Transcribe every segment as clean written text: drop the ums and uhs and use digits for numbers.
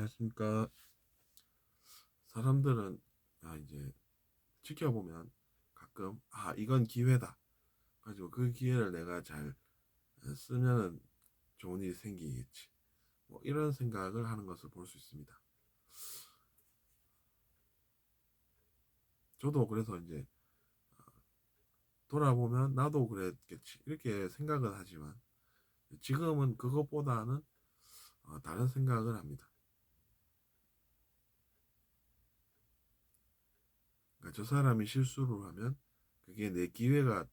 안녕하십니까. 사람들은 이제 지켜보면 가끔 이건 기회다. 가지고 그 기회를 내가 잘 쓰면은 좋은 일이 생기겠지. 뭐 이런 생각을 하는 것을 볼 수 있습니다. 저도 그래서 이제 돌아보면 나도 그랬겠지 이렇게 생각은 하지만 지금은 그것보다는 다른 생각을 합니다. 그러니까 저 사람이 실수를 하면 그게 내 기회가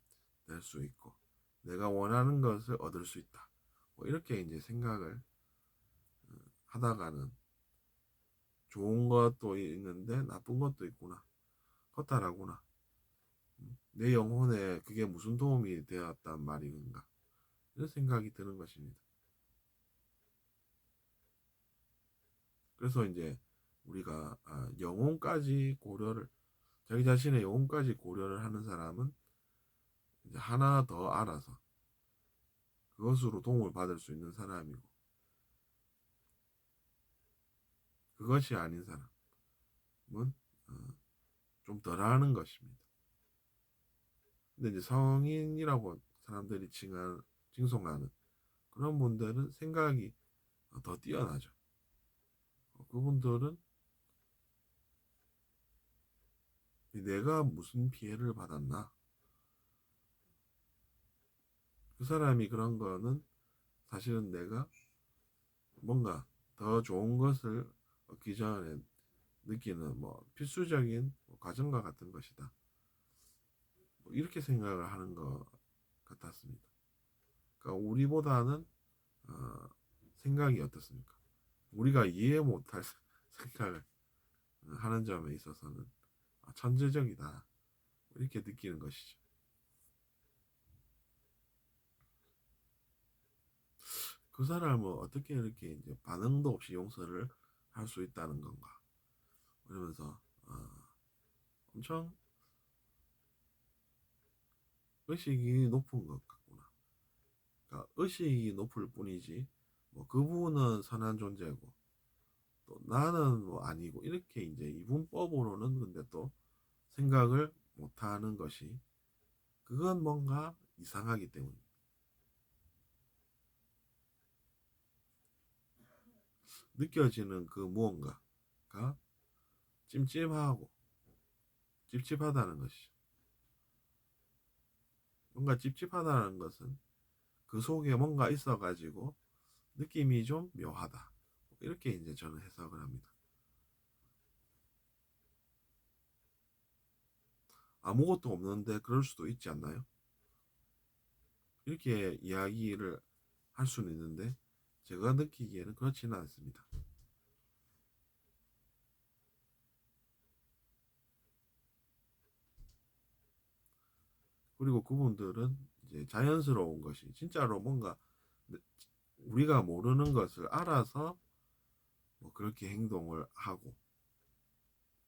될 수 있고 내가 원하는 것을 얻을 수 있다. 뭐 이렇게 이제 생각을 하다가는 좋은 것도 있는데 나쁜 것도 있구나. 허탈하구나. 내 영혼에 그게 무슨 도움이 되었단 말인가. 이런 생각이 드는 것입니다. 그래서 이제 우리가 영혼까지 고려를 자기 자신의 영혼까지 고려를 하는 사람은 이제 하나 더 알아서 그것으로 도움을 받을 수 있는 사람이고 그것이 아닌 사람은 어, 좀 덜하는 것입니다. 근데 이제 성인이라고 사람들이 칭송하는 그런 분들은 생각이 더 뛰어나죠. 그분들은 내가 무슨 피해를 받았나? 그 사람이 그런 거는 사실은 내가 뭔가 더 좋은 것을 얻기 전에 느끼는 뭐 필수적인 과정과 같은 것이다. 뭐 이렇게 생각을 하는 것 같았습니다. 그러니까 우리보다는 어, 생각이 어떻습니까? 우리가 이해 못할 생각을 하는 점에 있어서는 천재적이다. 이렇게 느끼는 것이죠. 그 사람은 어떻게 이렇게 이제 반응도 없이 용서를 할 수 있다는 건가? 그러면서 엄청 의식이 높은 것 같구나. 그러니까 의식이 높을 뿐이지 뭐 그분은 선한 존재고 또 나는 뭐 아니고 이렇게 이제 이분법으로는 근데 또 생각을 못하는 것이 그건 뭔가 이상하기 때문입니다. 느껴지는 그 무언가가 찜찜하고 찝찝하다는 것이죠. 뭔가 찝찝하다는 것은 그 속에 뭔가 있어가지고 느낌이 좀 묘하다. 이렇게 이제 저는 해석을 합니다. 아무것도 없는데 그럴 수도 있지 않나요? 이렇게 이야기를 할 수는 있는데 제가 느끼기에는 그렇지는 않습니다. 그리고 그분들은 이제 자연스러운 것이 진짜로 뭔가 우리가 모르는 것을 알아서 뭐 그렇게 행동을 하고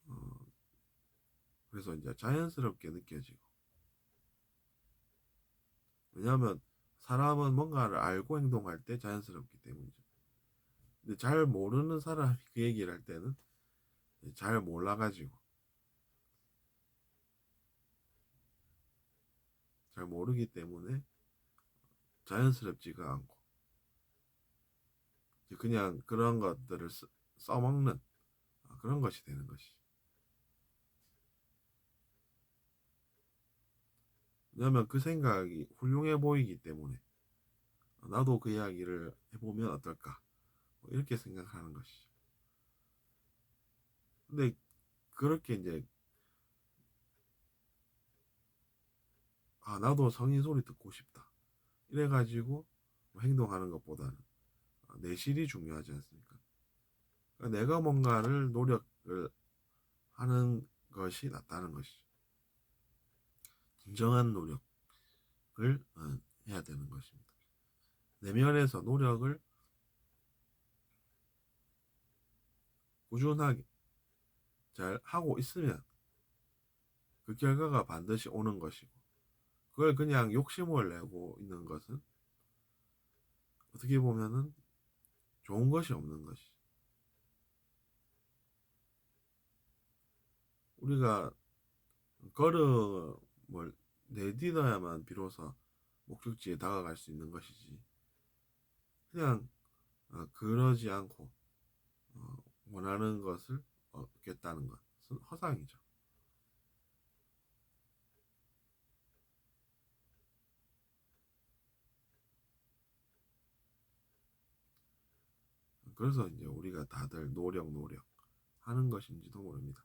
어, 그래서 이제 자연스럽게 느껴지고 왜냐하면 사람은 뭔가를 알고 행동할 때 자연스럽기 때문이죠. 근데 잘 모르는 사람이 그 얘기를 할 때는 잘 몰라가지고 잘 모르기 때문에 자연스럽지가 않고 그냥 그런 것들을 써먹는 그런 것이 되는 것이죠. 왜냐하면 그 생각이 훌륭해 보이기 때문에 나도 그 이야기를 해보면 어떨까 뭐 이렇게 생각하는 것이죠. 근데 그렇게 이제 나도 성인 소리 듣고 싶다 이래가지고 뭐 행동하는 것보다는 내실이 중요하지 않습니까? 그러니까 내가 뭔가를 노력을 하는 것이 낫다는 것이죠. 진정한 노력을 해야 되는 것입니다. 내면에서 노력을 꾸준하게 잘 하고 있으면 그 결과가 반드시 오는 것이고 그걸 그냥 욕심을 내고 있는 것은 어떻게 보면은 좋은 것이 없는 것이. 우리가 걸음을 내딛어야만 비로소 목적지에 다가갈 수 있는 것이지. 그냥 그러지 않고 원하는 것을 얻겠다는 것은 허상이죠. 그래서 이제 우리가 다들 노력 하는 것인지도 모릅니다.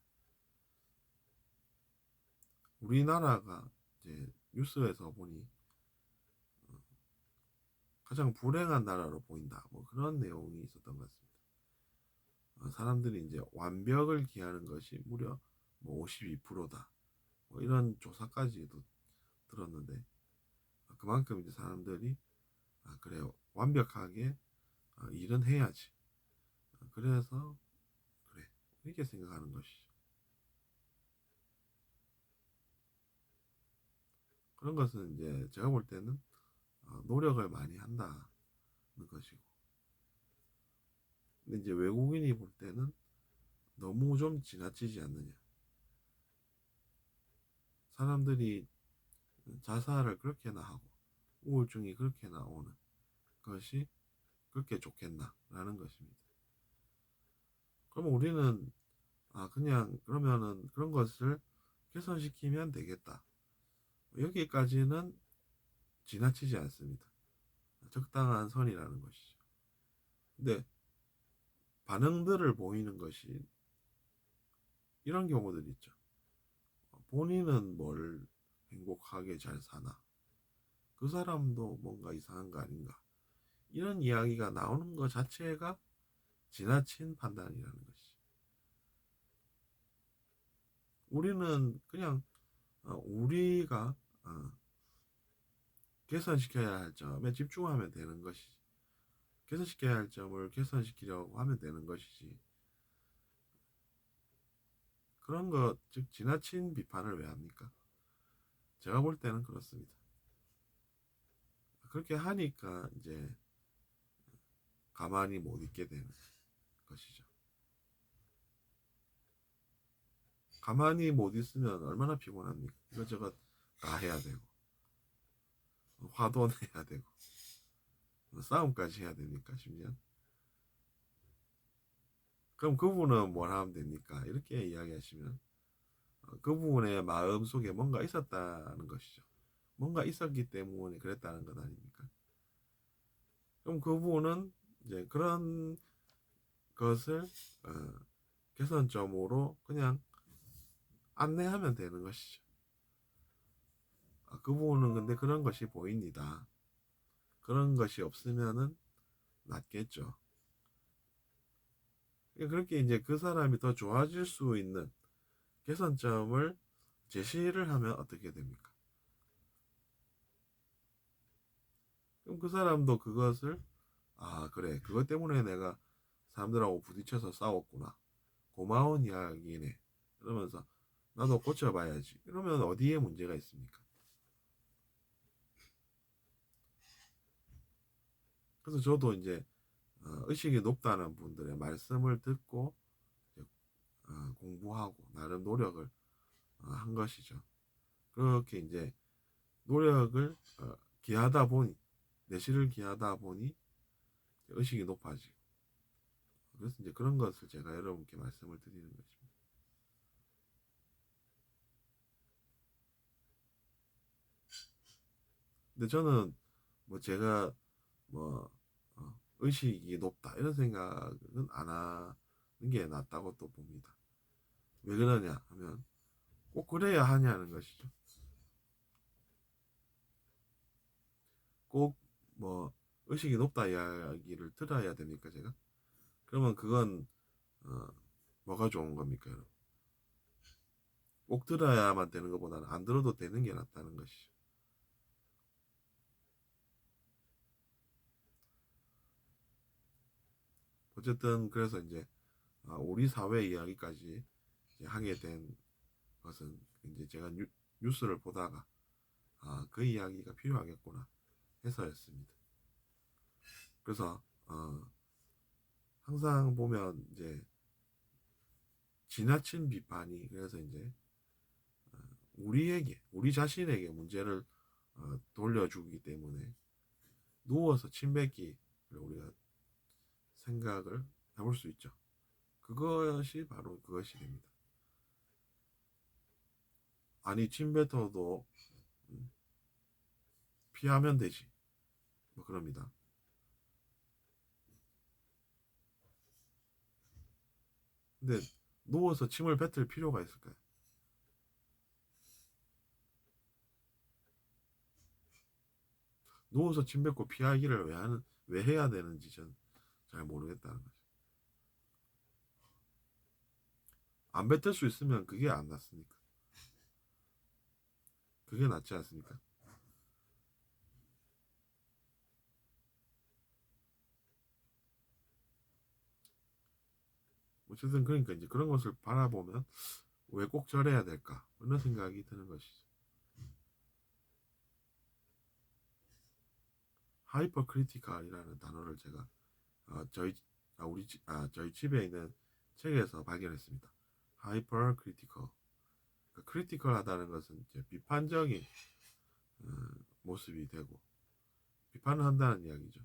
우리나라가 이제 뉴스에서 보니 가장 불행한 나라로 보인다. 뭐 그런 내용이 있었던 것 같습니다. 사람들이 이제 완벽을 기하는 것이 무려 뭐 52%다. 뭐 이런 조사까지도 들었는데 그만큼 이제 사람들이 그래 완벽하게 일은 해야지. 그래서 그래 이렇게 생각하는 것이죠. 그런 것은 이제 제가 볼 때는 노력을 많이 한다는 것이고, 근데 이제 외국인이 볼 때는 너무 좀 지나치지 않느냐. 사람들이 자살을 그렇게나 하고 우울증이 그렇게나 오는 것이 그렇게 좋겠나라는 것입니다. 그럼 우리는 그냥 그러면은 그런 것을 개선시키면 되겠다. 여기까지는 지나치지 않습니다. 적당한 선이라는 것이죠. 근데 반응들을 보이는 것이 이런 경우들이 있죠. 본인은 뭘 행복하게 잘 사나? 그 사람도 뭔가 이상한 거 아닌가? 이런 이야기가 나오는 것 자체가 지나친 판단이라는 것이죠. 우리는 그냥 우리가 개선시켜야 할 점에 집중하면 되는 것이지. 개선시켜야 할 점을 개선시키려고 하면 되는 것이지. 그런 것, 즉 지나친 비판을 왜 합니까? 제가 볼 때는 그렇습니다. 그렇게 하니까 이제 가만히 못 있게 되는 것이죠. 가만히 못 있으면 얼마나 피곤합니까? 이것저것 다 해야 되고, 화도 내야 되고, 싸움까지 해야 됩니까? 심지어. 그럼 그분은 뭘 하면 됩니까? 이렇게 이야기하시면 그분의 마음 속에 뭔가 있었다는 것이죠. 뭔가 있었기 때문에 그랬다는 것 아닙니까? 그럼 그분은 이제 그런 것을 어, 개선점으로 그냥 안내하면 되는 것이죠. 그분은 근데 그런 것이 보입니다. 그런 것이 없으면은 낫겠죠. 그렇게 이제 그 사람이 더 좋아질 수 있는 개선점을 제시를 하면 어떻게 됩니까? 그럼 그 사람도 그것을 그래 그것 때문에 내가 사람들하고 부딪혀서 싸웠구나 고마운 이야기네 그러면서 나도 고쳐봐야지 이러면 어디에 문제가 있습니까? 그래서 저도 이제 의식이 높다는 분들의 말씀을 듣고 공부하고 나름 노력을 한 것이죠. 그렇게 이제 노력을 기하다 보니 내실을 기하다 보니 의식이 높아지고 그래서 이제 그런 것을 제가 여러분께 말씀을 드리는 것입니다. 근데 저는 뭐 제가 뭐 의식이 높다 이런 생각은 안 하는 게 낫다고 또 봅니다. 왜 그러냐 하면 꼭 그래야 하냐는 것이죠. 꼭 뭐 의식이 높다 이야기를 들어야 됩니까 제가? 그러면 그건 어, 뭐가 좋은 겁니까 여러분? 꼭 들어야만 되는 것보다는 안 들어도 되는 게 낫다는 것이죠. 어쨌든 그래서 이제 우리 사회 이야기까지 이제 하게 된 것은 이제 제가 뉴스를 보다가 그 이야기가 필요하겠구나 해서였습니다. 그래서 항상 보면 이제 지나친 비판이 그래서 이제 우리 자신에게 문제를 돌려주기 때문에 누워서 침 뱉기를 우리가 생각을 해볼 수 있죠. 그것이 바로 그것이 됩니다. 아니 침 뱉어도 피하면 되지. 뭐 그럽니다. 근데 누워서 침을 뱉을 필요가 있을까요? 누워서 침 뱉고 피하기를 왜 해야 되는지 전 잘 모르겠다는 거죠. 안 뱉을 수 있으면 그게 안 낫습니까? 그게 낫지 않습니까? 어쨌든 그러니까 이제 그런 것을 바라보면 왜 꼭 저래야 될까? 이런 생각이 드는 것이죠. 하이퍼 크리티컬이라는 단어를 제가 저희 집에 있는 책에서 발견했습니다. 하이퍼 크리티컬. 그러니까 크리티컬하다는 것은 이제 비판적인 모습이 되고 비판을 한다는 이야기죠.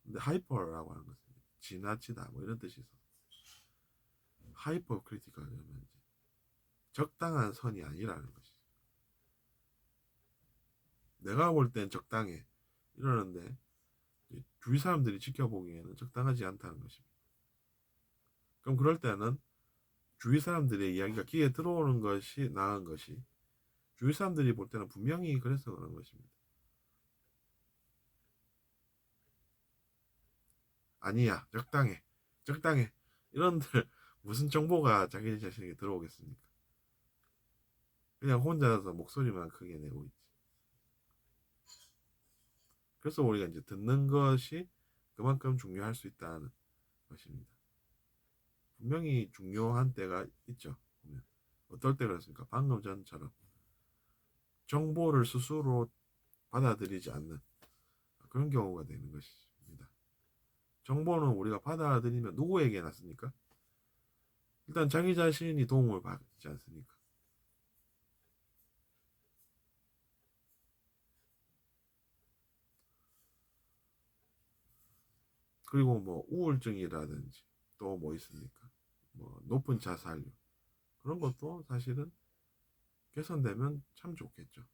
근데 하이퍼라고 하는 것은 지나치다 뭐 이런 뜻이 있어서 하이퍼 크리티컬이면 이제 적당한 선이 아니라는 것이죠. 내가 볼 땐 적당해 이러는데 주위 사람들이 지켜보기에는 적당하지 않다는 것입니다. 그럼 그럴 때는 주위 사람들의 이야기가 귀에 들어오는 것이 나은 것이 주위 사람들이 볼 때는 분명히 그래서 그런 것입니다. 아니야, 적당해, 적당해. 이런들 무슨 정보가 자기 자신에게 들어오겠습니까? 그냥 혼자서 목소리만 크게 내고 있지. 그래서 우리가 이제 듣는 것이 그만큼 중요할 수 있다는 것입니다. 분명히 중요한 때가 있죠. 보면 어떨 때 그렇습니까? 방금 전처럼 정보를 스스로 받아들이지 않는 그런 경우가 되는 것입니다. 정보는 우리가 받아들이면 누구에게 낫습니까? 일단 자기 자신이 도움을 받지 않습니까? 그리고 뭐 우울증이라든지 또 뭐 있습니까? 뭐 높은 자살률 그런 것도 사실은 개선되면 참 좋겠죠.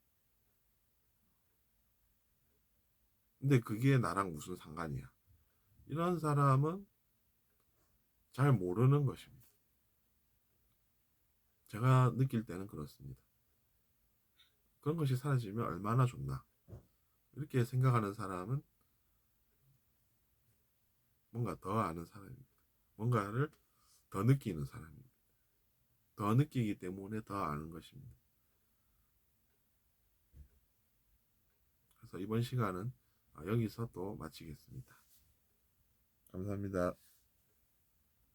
근데 그게 나랑 무슨 상관이야? 이런 사람은 잘 모르는 것입니다. 제가 느낄 때는 그렇습니다. 그런 것이 사라지면 얼마나 좋나. 이렇게 생각하는 사람은 뭔가 더 아는 사람입니다. 뭔가를 더 느끼는 사람입니다. 더 느끼기 때문에 더 아는 것입니다. 그래서 이번 시간은 여기서 또 마치겠습니다. 감사합니다.